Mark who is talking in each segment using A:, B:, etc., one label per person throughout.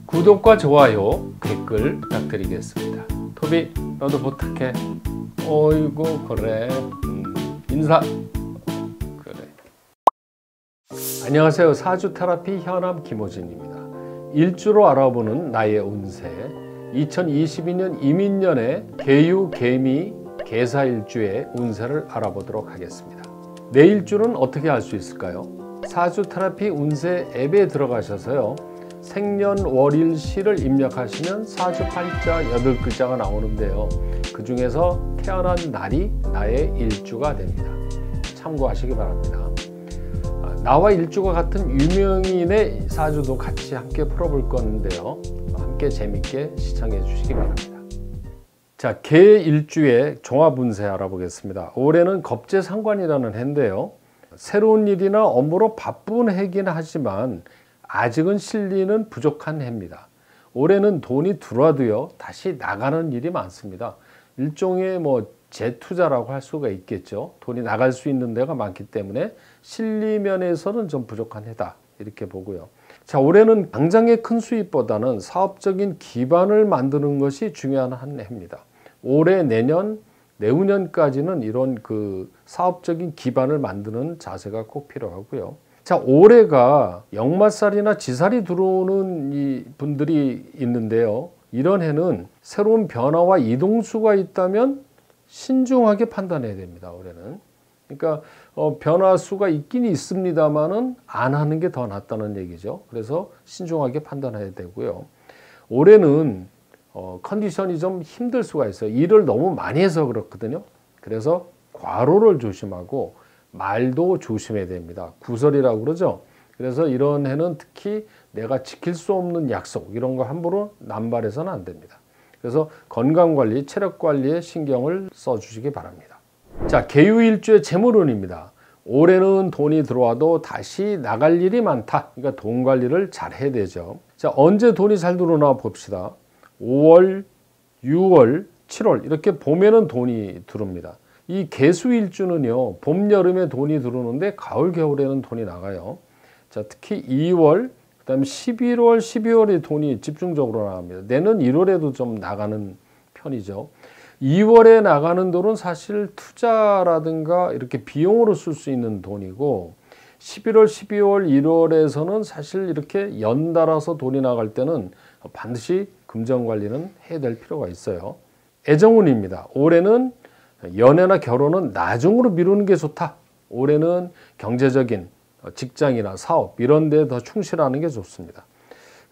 A: 구독과 좋아요, 댓글 부탁드리겠습니다. 토비, 너도 부탁해. 어이구, 그래. 인사. 그래. 안녕하세요. 사주 테라피 현암 김호진입니다. 일주로 알아보는 나의 운세. 2022년 이민년의 개유, 개미, 개사 일주의 운세를 알아보도록 하겠습니다. 내 일주는 어떻게 알 수 있을까요? 사주 테라피 운세 앱에 들어가셔서요. 생년월일 시를 입력하시면 사주 팔자 8글자가 나오는데요. 그 중에서 태어난 날이 나의 일주가 됩니다. 참고하시기 바랍니다. 나와 일주가 같은 유명인의 사주도 같이 함께 풀어볼 건데요. 함께 재밌게 시청해 주시기 바랍니다. 자, 개 일주의 종합 운세 알아보겠습니다. 올해는 겁재상관이라는 해인데요. 새로운 일이나 업무로 바쁜 해긴 하지만 아직은 실리는 부족한 해입니다. 올해는 돈이 들어와도요, 다시 나가는 일이 많습니다. 일종의 재투자라고 할 수가 있겠죠. 돈이 나갈 수 있는 데가 많기 때문에 실리 면에서는 좀 부족한 해다, 이렇게 보고요. 자, 올해는 당장의 큰 수입보다는 사업적인 기반을 만드는 것이 중요한 한 해입니다. 올해, 내년, 내후년까지는 이런 사업적인 기반을 만드는 자세가 꼭 필요하고요. 자, 올해가 역마살이나 지살이 들어오는 이 분들이 있는데요. 이런 해는 새로운 변화와 이동수가 있다면 신중하게 판단해야 됩니다. 올해는. 그러니까 변화수가 있긴 있습니다만은 안 하는 게 더 낫다는 얘기죠. 그래서 신중하게 판단해야 되고요. 올해는 컨디션이 좀 힘들 수가 있어요. 일을 너무 많이 해서 그렇거든요. 그래서 과로를 조심하고 말도 조심해야 됩니다. 구설이라고 그러죠. 그래서 이런 해는 특히 내가 지킬 수 없는 약속, 이런 거 함부로 남발해서는 안 됩니다. 그래서 건강관리, 체력관리에 신경을 써주시기 바랍니다. 자, 개유일주의 재물운입니다. 올해는 돈이 들어와도 다시 나갈 일이 많다. 그러니까 돈 관리를 잘 해야 되죠. 자, 언제 돈이 잘 들어오나 봅시다. 5월, 6월, 7월 이렇게 봄에는 돈이 들어옵니다. 이 개수일주는요, 봄, 여름에 돈이 들어오는데 가을, 겨울에는 돈이 나가요. 자, 특히 2월, 그 다음에 11월, 12월에 돈이 집중적으로 나갑니다. 내년 1월에도 좀 나가는 편이죠. 2월에 나가는 돈은 사실 투자라든가 이렇게 비용으로 쓸 수 있는 돈이고, 11월, 12월, 1월에서는 사실 이렇게 연달아서 돈이 나갈 때는 반드시 금전관리는 해야 될 필요가 있어요. 애정운입니다. 올해는 연애나 결혼은 나중으로 미루는 게 좋다. 올해는 경제적인 직장이나 사업 이런 데 더 충실하는 게 좋습니다.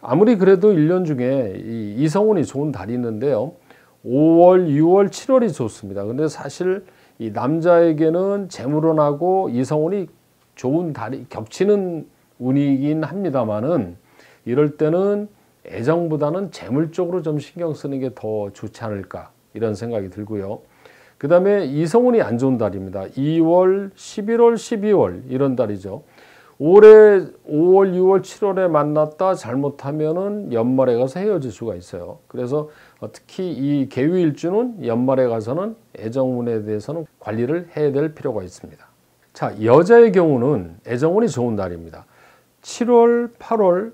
A: 아무리 그래도 1년 중에 이성운이 좋은 달이 있는데요. 5월, 6월, 7월이 좋습니다. 근데 사실 이 남자에게는 재물운하고 이성운이 좋은 달이 겹치는 운이긴 합니다만은 이럴 때는 애정보다는 재물 쪽으로 좀 신경 쓰는 게 더 좋지 않을까, 이런 생각이 들고요. 그 다음에 이성운이 안 좋은 달입니다. 2월, 11월, 12월 이런 달이죠. 올해 5월, 6월, 7월에 만났다 잘못하면은 연말에 가서 헤어질 수가 있어요. 그래서 특히 이 개유일주는 연말에 가서는 애정운에 대해서는 관리를 해야 될 필요가 있습니다. 자, 여자의 경우는 애정운이 좋은 달입니다. 7월, 8월,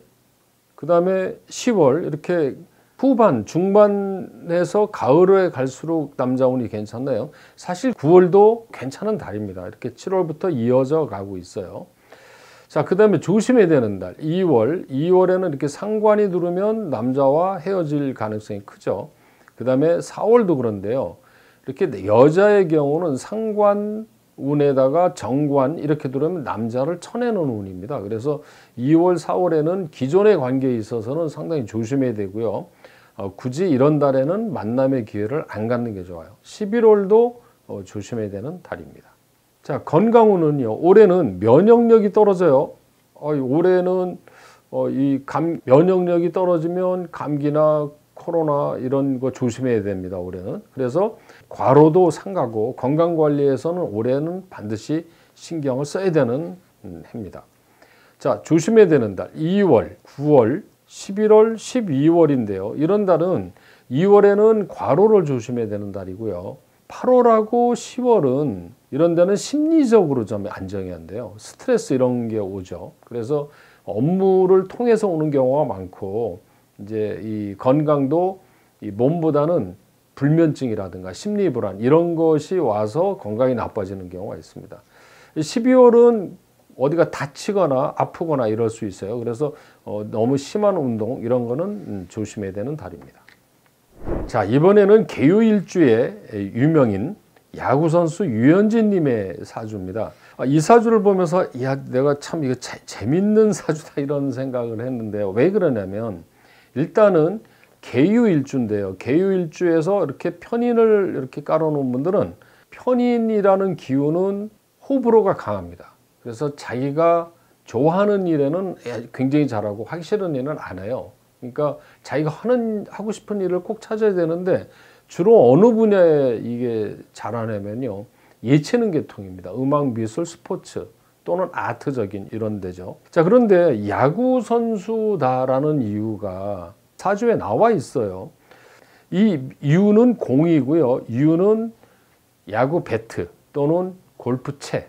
A: 그 다음에 10월 이렇게 후반, 중반에서 가을에 갈수록 남자운이 괜찮나요? 사실 9월도 괜찮은 달입니다. 이렇게 7월부터 이어져 가고 있어요. 자, 그 다음에 조심해야 되는 달 2월. 2월에는 이렇게 상관이 들으면 남자와 헤어질 가능성이 크죠. 그 다음에 4월도 그런데요. 이렇게 여자의 경우는 상관 운에다가 정관 이렇게 들어오면 남자를 쳐내는 운입니다. 그래서 2월, 4월에는 기존의 관계에 있어서는 상당히 조심해야 되고요. 굳이 이런 달에는 만남의 기회를 안 갖는 게 좋아요. 11월도 조심해야 되는 달입니다. 자, 건강운은요. 올해는 면역력이 떨어져요. 올해는 면역력이 떨어지면 감기나 코로나 이런 거 조심해야 됩니다. 올해는. 그래서 과로도 삼가고 건강관리에서는 올해는 반드시 신경을 써야 되는 해입니다. 자, 조심해야 되는 달 2월, 9월, 11월, 12월인데요. 이런 달은 2월에는 과로를 조심해야 되는 달이고요. 8월하고 10월은 이런 데는 심리적으로 좀 안정이 안 돼요. 스트레스 이런 게 오죠. 그래서 업무를 통해서 오는 경우가 많고 이제 이 건강도 이 몸보다는 불면증이라든가 심리불안 이런 것이 와서 건강이 나빠지는 경우가 있습니다. 12월은 어디가 다치거나 아프거나 이럴 수 있어요. 그래서 너무 심한 운동 이런 거는 조심해야 되는 달입니다. 자, 이번에는 개유일주의 유명인 야구선수 유현진 님의 사주입니다. 이 사주를 보면서 야, 내가 참 이거 재밌는 사주다 이런 생각을 했는데요. 왜 그러냐면 일단은 개유일주인데요. 개유일주에서 이렇게 편인을 이렇게 깔아놓은 분들은 편인이라는 기운은 호불호가 강합니다. 그래서 자기가 좋아하는 일에는 굉장히 잘하고 하기 싫은 일은 안 해요. 그러니까 자기가 하고 싶은 일을 꼭 찾아야 되는데 주로 어느 분야에 이게 잘하냐면요. 예체능 계통입니다. 음악, 미술, 스포츠 또는 아트적인 이런 데죠. 자, 그런데 야구 선수다라는 이유가 사주에 나와 있어요. 이 유는 공이고요. 유는 야구 배트 또는 골프채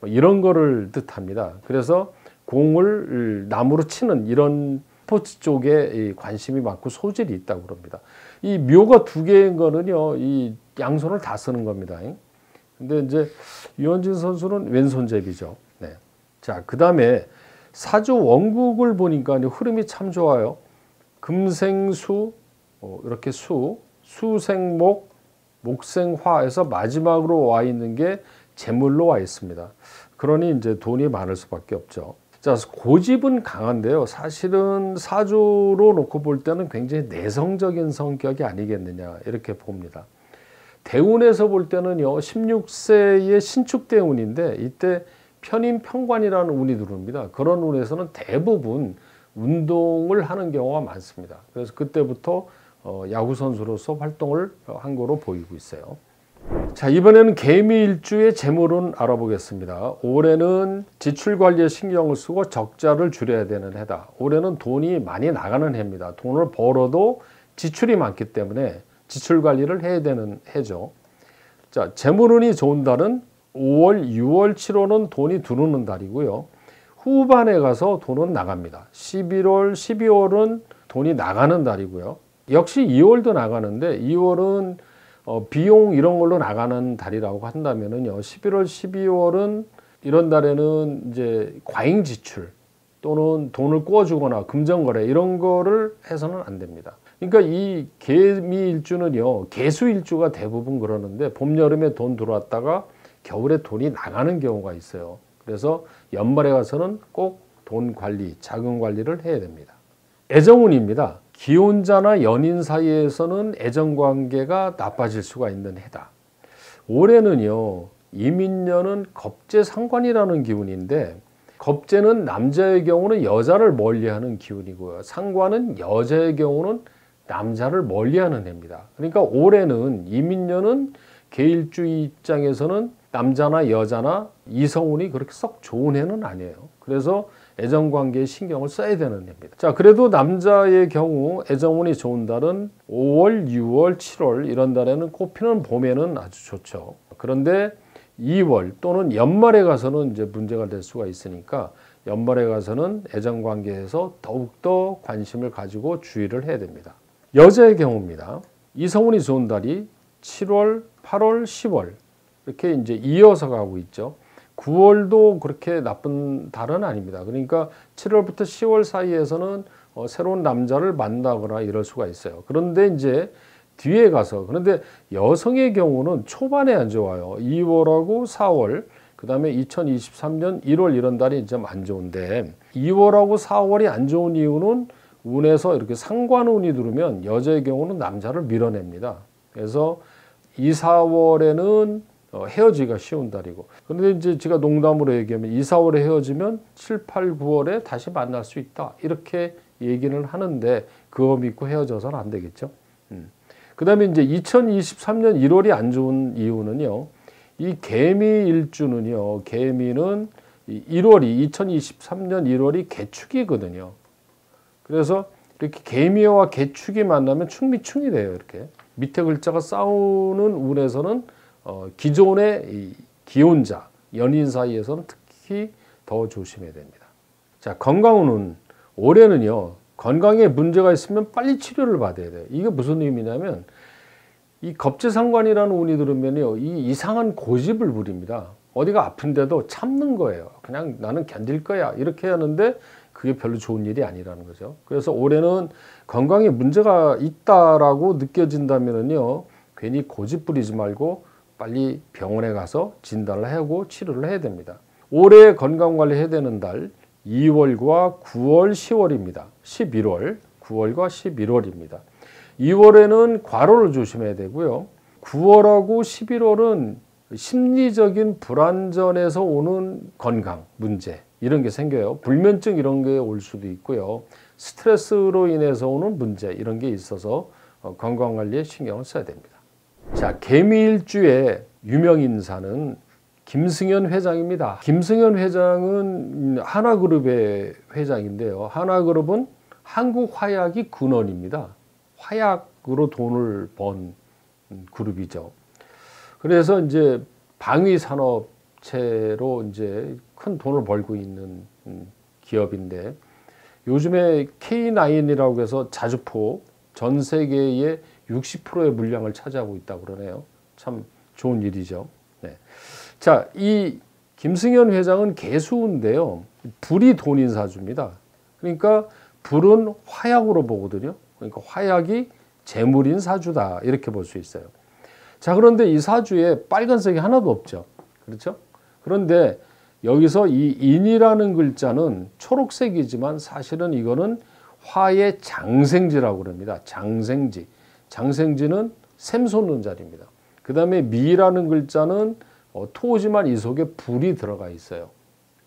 A: 이런 거를 뜻합니다. 그래서 공을 나무로 치는 이런 스포츠 쪽에 관심이 많고 소질이 있다고 그럽니다. 이 묘가 두 개인 거는요, 이 양손을 다 쓰는 겁니다. 근데 이제 유현진 선수는 왼손잡이죠. 네. 자, 그 다음에 사주 원국을 보니까 흐름이 참 좋아요. 금생수, 이렇게 수생목, 목생화에서 마지막으로 와 있는 게 재물로 와 있습니다. 그러니 이제 돈이 많을 수밖에 없죠. 자, 고집은 강한데요. 사실은 사주로 놓고 볼 때는 굉장히 내성적인 성격이 아니겠느냐 이렇게 봅니다. 대운에서 볼 때는요. 16세의 신축대운인데 이때 편인평관이라는 운이 들어옵니다. 그런 운에서는 대부분 운동을 하는 경우가 많습니다. 그래서 그때부터 야구 선수로서 활동을 한 거로 보이고 있어요. 자, 이번에는 개미일주의 재물은 알아보겠습니다. 올해는 지출 관리에 신경을 쓰고 적자를 줄여야 되는 해다. 올해는 돈이 많이 나가는 해입니다. 돈을 벌어도 지출이 많기 때문에 지출 관리를 해야 되는 해죠. 자, 재물운이 좋은 달은 5월, 6월, 7월은 돈이 들어오는 달이고요. 후반에 가서 돈은 나갑니다. 11월, 12월은 돈이 나가는 달이고요. 역시 2월도 나가는데 2월은 비용 이런 걸로 나가는 달이라고 한다면은요. 11월, 12월은 이런 달에는 이제 과잉 지출 또는 돈을 꿔주거나 금전거래 이런 거를 해서는 안 됩니다. 그러니까 이 개미일주는요. 개수일주가 대부분 그러는데 봄, 여름에 돈 들어왔다가 겨울에 돈이 나가는 경우가 있어요. 그래서 연말에 가서는 꼭 돈 관리, 자금 관리를 해야 됩니다. 애정운입니다. 기혼자나 연인 사이에서는 애정관계가 나빠질 수가 있는 해다. 올해는요. 이민년은 겁재상관이라는 기운인데 겁재는 남자의 경우는 여자를 멀리하는 기운이고요. 상관은 여자의 경우는 남자를 멀리하는 해입니다. 그러니까 올해는 이민년은 개일주 입장에서는 남자나 여자나 이성운이 그렇게 썩 좋은 해는 아니에요. 그래서 애정관계에 신경을 써야 되는 해입니다. 자, 그래도 남자의 경우 애정운이 좋은 달은 5월, 6월, 7월 이런 달에는 꽃피는 봄에는 아주 좋죠. 그런데 2월 또는 연말에 가서는 이제 문제가 될 수가 있으니까 연말에 가서는 애정관계에서 더욱더 관심을 가지고 주의를 해야 됩니다. 여자의 경우입니다. 이성운이 좋은 달이 7월, 8월, 10월 이렇게 이제 이어서 가고 있죠. 9월도 그렇게 나쁜 달은 아닙니다. 그러니까 7월부터 10월 사이에서는 새로운 남자를 만나거나 이럴 수가 있어요. 그런데 이제 뒤에 가서 그런데 여성의 경우는 초반에 안 좋아요. 2월하고 4월 그 다음에 2023년 1월 이런 달이 좀 안 좋은데 2월하고 4월이 안 좋은 이유는 운에서 이렇게 상관운이 들으면 여자의 경우는 남자를 밀어냅니다. 그래서 2, 4월에는 헤어지기가 쉬운 달이고 그런데 이제 제가 농담으로 얘기하면 2, 4월에 헤어지면 7, 8, 9월에 다시 만날 수 있다 이렇게 얘기는 하는데 그거 믿고 헤어져서는 안 되겠죠. 그 다음에 이제 2023년 1월이 안 좋은 이유는요. 이 개미일주는요. 개미는 1월이 2023년 1월이 개축이거든요. 그래서 이렇게 개미와 개축이 만나면 충미충이 돼요. 이렇게 밑에 글자가 싸우는 운에서는 기존의 이 기혼자, 연인 사이에서는 특히 더 조심해야 됩니다. 자, 건강운은 올해는요. 건강에 문제가 있으면 빨리 치료를 받아야 돼요. 이게 무슨 의미냐면 이 겁재상관이라는 운이 들으면요, 이 이상한 고집을 부립니다. 어디가 아픈데도 참는 거예요. 그냥 나는 견딜 거야 이렇게 하는데 그게 별로 좋은 일이 아니라는 거죠. 그래서 올해는 건강에 문제가 있다라고 느껴진다면요, 괜히 고집 부리지 말고 빨리 병원에 가서 진단을 하고 치료를 해야 됩니다. 올해 건강관리 해야 되는 달 2월과 9월, 10월입니다. 11월, 9월과 11월입니다. 2월에는 과로를 조심해야 되고요. 9월하고 11월은 심리적인 불안전에서 오는 건강 문제 이런 게 생겨요. 불면증 이런 게 올 수도 있고요. 스트레스로 인해서 오는 문제 이런 게 있어서 건강관리에 신경을 써야 됩니다. 자, 개미일주의 유명인사는 김승현 회장입니다. 김승현 회장은 하나그룹의 회장인데요. 하나그룹은 한국화약이 근원입니다. 화약으로 돈을 번 그룹이죠. 그래서 이제 방위 산업체로 이제 큰 돈을 벌고 있는 기업인데 요즘에 K9이라고 해서 자주포 전 세계의 60%의 물량을 차지하고 있다고 그러네요. 참 좋은 일이죠. 네. 자, 이 김승현 회장은 개수인데요. 불이 돈인 사주입니다. 그러니까 불은 화약으로 보거든요. 그러니까 화약이 재물인 사주다 이렇게 볼 수 있어요. 자, 그런데 이 사주에 빨간색이 하나도 없죠. 그렇죠? 그런데 여기서 이 인이라는 글자는 초록색이지만 사실은 이거는 화의 장생지라고 그럽니다. 장생지. 장생지는 샘 솟는 자리입니다. 그 다음에 미라는 글자는 토지만 이 속에 불이 들어가 있어요.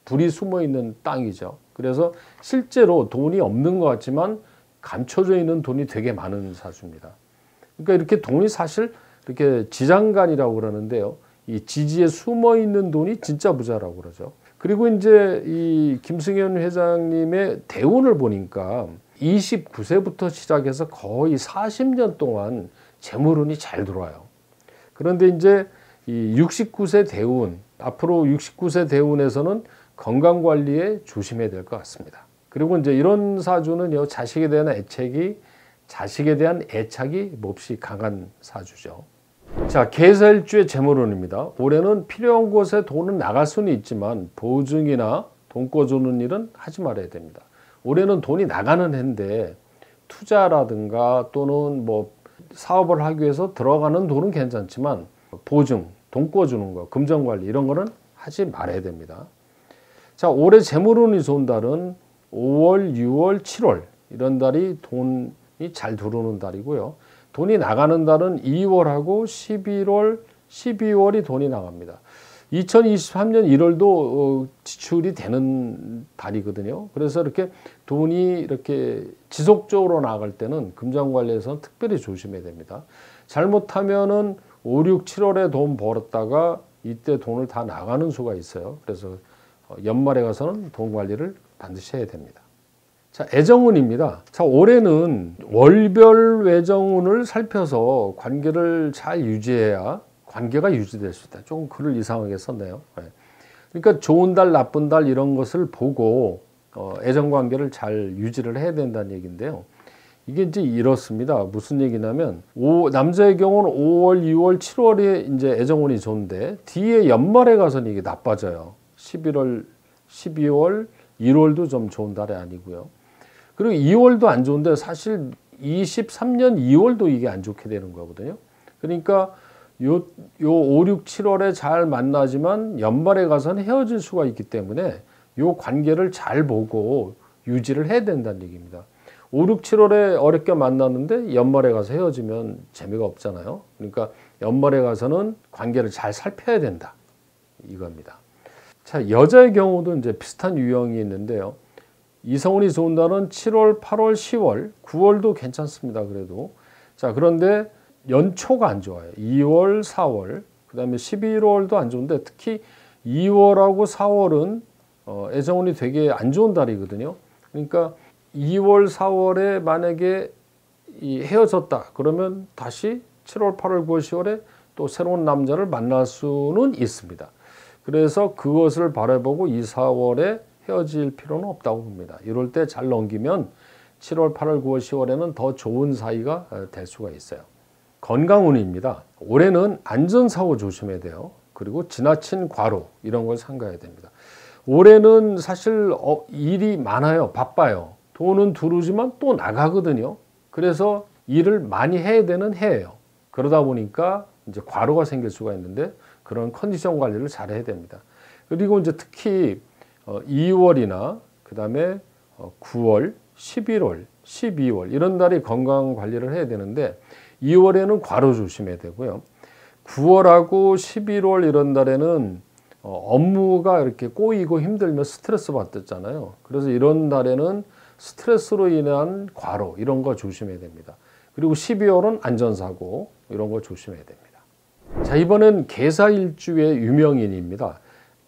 A: 불이 숨어 있는 땅이죠. 그래서 실제로 돈이 없는 것 같지만 감춰져 있는 돈이 되게 많은 사주입니다. 그러니까 이렇게 돈이 사실 이렇게 지장간이라고 그러는데요. 이 지지에 숨어 있는 돈이 진짜 부자라고 그러죠. 그리고 이제 이 김승현 회장님의 대운을 보니까 29세부터 시작해서 거의 40년 동안 재물운이 잘 들어와요. 그런데 이제 이 69세 대운, 앞으로 69세 대운에서는 건강 관리에 조심해야 될 것 같습니다. 그리고 이제 이런 사주는요, 자식에 대한 애착이 몹시 강한 사주죠. 자, 계사일주의 재물운입니다. 올해는 필요한 곳에 돈은 나갈 수는 있지만 보증이나 돈 꿔주는 일은 하지 말아야 됩니다. 올해는 돈이 나가는 해인데 투자라든가 또는 뭐 사업을 하기 위해서 들어가는 돈은 괜찮지만 보증, 돈 꿔주는 거, 금전관리 이런 거는 하지 말아야 됩니다. 자, 올해 재물운이 좋은 달은 5월, 6월, 7월 이런 달이 돈이 잘 들어오는 달이고요. 돈이 나가는 달은 2월하고 11월, 12월이 돈이 나갑니다. 2023년 1월도 지출이 되는 달이거든요. 그래서 이렇게 돈이 이렇게 지속적으로 나갈 때는 금전관리에서는 특별히 조심해야 됩니다. 잘못하면은 5, 6, 7월에 돈 벌었다가 이때 돈을 다 나가는 수가 있어요. 그래서 연말에 가서는 돈 관리를 반드시 해야 됩니다. 자, 애정운입니다. 자, 올해는 월별 외정운을 살펴서 관계를 잘 유지해야 관계가 유지될 수 있다. 조금 글을 이상하게 썼네요. 그러니까 좋은 달, 나쁜 달 이런 것을 보고 애정관계를 잘 유지를 해야 된다는 얘기인데요. 이게 이제 이렇습니다. 무슨 얘기냐면 남자의 경우는 5월, 6월, 7월에 이제 애정운이 좋은데 뒤에 연말에 가서는 이게 나빠져요. 11월, 12월, 1월도 좀 좋은 달이 아니고요. 그리고 2월도 안 좋은데 사실 23년 2월도 이게 안 좋게 되는 거거든요. 그러니까 요 5, 6, 7월에 잘 만나지만 연말에 가서는 헤어질 수가 있기 때문에 요 관계를 잘 보고 유지를 해야 된다는 얘기입니다. 5, 6, 7월에 어렵게 만났는데 연말에 가서 헤어지면 재미가 없잖아요. 그러니까 연말에 가서는 관계를 잘 살펴야 된다. 이겁니다. 자, 여자의 경우도 이제 비슷한 유형이 있는데요. 이성운이 좋은 달은 7월, 8월, 10월, 9월도 괜찮습니다. 그래도. 자, 그런데 연초가 안 좋아요. 2월, 4월, 그 다음에 11월도 안 좋은데 특히 2월하고 4월은 애정운이 되게 안 좋은 달이거든요. 그러니까 2월, 4월에 만약에 헤어졌다. 그러면 다시 7월, 8월, 9월, 10월에 또 새로운 남자를 만날 수는 있습니다. 그래서 그것을 바라보고 2, 4월에 헤어질 필요는 없다고 봅니다. 이럴 때 잘 넘기면 7월, 8월, 9월, 10월에는 더 좋은 사이가 될 수가 있어요. 건강운입니다. 올해는 안전사고 조심해야 돼요. 그리고 지나친 과로 이런 걸 삼가야 됩니다. 올해는 사실 일이 많아요. 바빠요. 돈은 들어오지만 또 나가거든요. 그래서 일을 많이 해야 되는 해예요. 그러다 보니까 이제 과로가 생길 수가 있는데 그런 컨디션 관리를 잘 해야 됩니다. 그리고 이제 특히 2월이나 그다음에 9월, 11월, 12월 이런 달에 건강 관리를 해야 되는데 2월에는 과로 조심해야 되고요. 9월하고 11월 이런 달에는 업무가 이렇게 꼬이고 힘들면 스트레스 받았잖아요. 그래서 이런 달에는 스트레스로 인한 과로 이런 거 조심해야 됩니다. 그리고 12월은 안전사고 이런 거 조심해야 됩니다. 자, 이번엔 개사일주의 유명인입니다.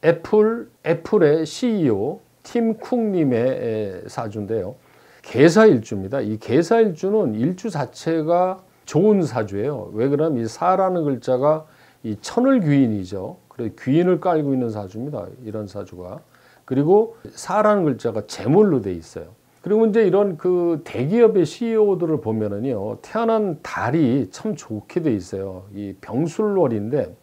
A: 애플의 CEO 팀 쿡님의 사주인데요. 개사일주입니다. 이 개사일주는 일주 자체가 좋은 사주예요. 왜 그러냐면 이 사라는 글자가 이 천을 귀인이죠. 그래서 귀인을 깔고 있는 사주입니다. 이런 사주가. 그리고 사라는 글자가 재물로 돼 있어요. 그리고 이제 이런 그 대기업의 CEO들을 보면은요, 태어난 달이 참 좋게 돼 있어요. 이 병술월인데,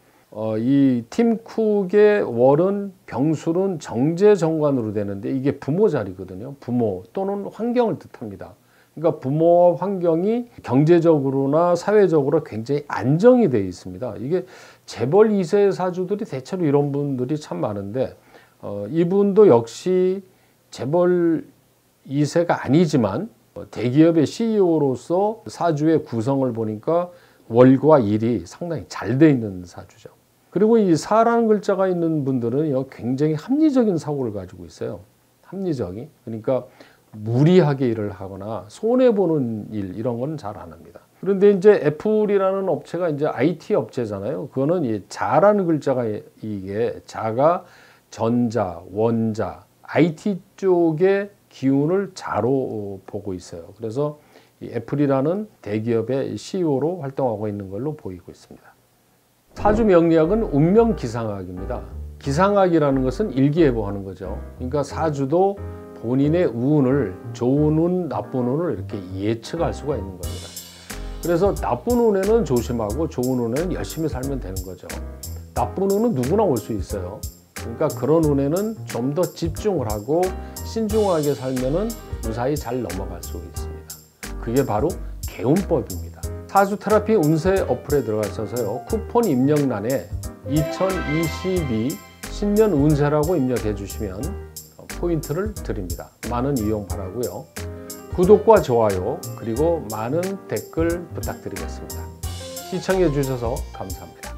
A: 이 팀 쿡의 월은 병술은 정제정관으로 되는데 이게 부모 자리거든요. 부모 또는 환경을 뜻합니다. 그러니까 부모와 환경이 경제적으로나 사회적으로 굉장히 안정이 되어 있습니다. 이게 재벌 2세 사주들이 대체로 이런 분들이 참 많은데 이분도 역시 재벌 2세가 아니지만 대기업의 CEO로서 사주의 구성을 보니까 월과 일이 상당히 잘 돼 있는 사주죠. 그리고 이 사라는 글자가 있는 분들은 굉장히 합리적인 사고를 가지고 있어요. 합리적인. 그러니까 무리하게 일을 하거나 손해보는 일 이런 건 잘 안 합니다. 그런데 이제 애플이라는 업체가 이제 IT 업체잖아요. 그거는 이 자라는 글자가 이게 자가 전자, 원자, IT 쪽의 기운을 자로 보고 있어요. 그래서 이 애플이라는 대기업의 CEO로 활동하고 있는 걸로 보이고 있습니다. 사주 명리학은 운명 기상학입니다. 기상학이라는 것은 일기예보하는 거죠. 그러니까 사주도 본인의 운을 좋은 운, 나쁜 운을 이렇게 예측할 수가 있는 겁니다. 그래서 나쁜 운에는 조심하고 좋은 운에는 열심히 살면 되는 거죠. 나쁜 운은 누구나 올 수 있어요. 그러니까 그런 운에는 좀 더 집중을 하고 신중하게 살면은 무사히 잘 넘어갈 수 있습니다. 그게 바로 개운법입니다. 사주 테라피 운세 어플에 들어가셔서요. 쿠폰 입력란에 2022 신년 운세라고 입력해 주시면 포인트를 드립니다. 많은 이용 바라고요. 구독과 좋아요 그리고 많은 댓글 부탁드리겠습니다. 시청해 주셔서 감사합니다.